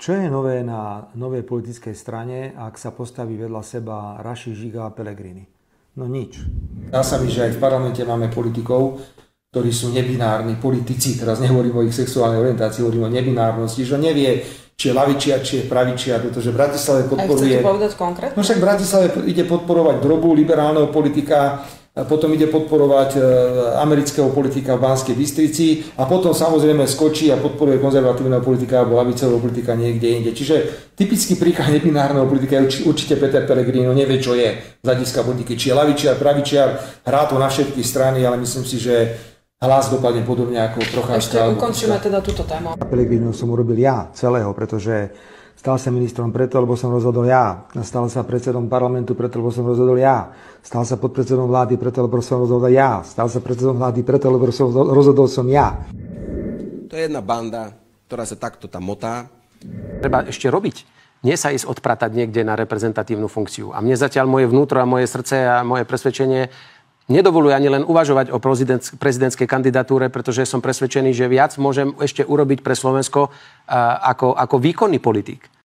Čo je nové na novej politickej strane, ak sa postaví vedľa seba Raši, Žiga a Pellegrini? No nič. Dá sa mi, že aj v parlamente máme politikov, ktorí sú nebinárni politici. Teraz nehovorím o ich sexuálnej orientácii, hovorím o nebinárnosti, že nevie, či je lavičiar, či je pravičiar, pretože v Bratislave podporuje... Aj chcete povedať konkrétne? No však v Bratislave ide podporovať drobu liberálneho politika, a potom ide podporovať amerického politika v Banskej Bystrici a potom samozrejme skočí a podporuje konzervatívneho politika alebo ľavicového politika niekde inde. Čiže typický príklad nebinárneho politika je určite Peter Pellegrini, nevie, čo je z hľadiska politiky. Či je ľavičiar, pravičiar, hrá to na všetky strany, ale myslím si, že Hlas dopadne podobne ako Procházka. Ešte ukončíme teda túto tému. Pellegriniho som urobil ja celého, pretože stal sa ministrom preto, lebo som rozhodol ja. Stal sa predsedom parlamentu preto, lebo som rozhodol ja. Stal sa podpredsedom vlády preto, lebo som rozhodol ja. Stal sa predsedom vlády preto, lebo rozhodol som ja. To je jedna banda, ktorá sa takto tam motá. Treba ešte robiť. Nie sa ísť odpratať niekde na reprezentatívnu funkciu. A mne zatiaľ moje vnútro a moje srdce a moje presvedčenie nedovoluje ani len uvažovať o prezidentskej kandidatúre, pretože som presvedčený, že viac môžem ešte urobiť pre Slovensko ako výkonný politik.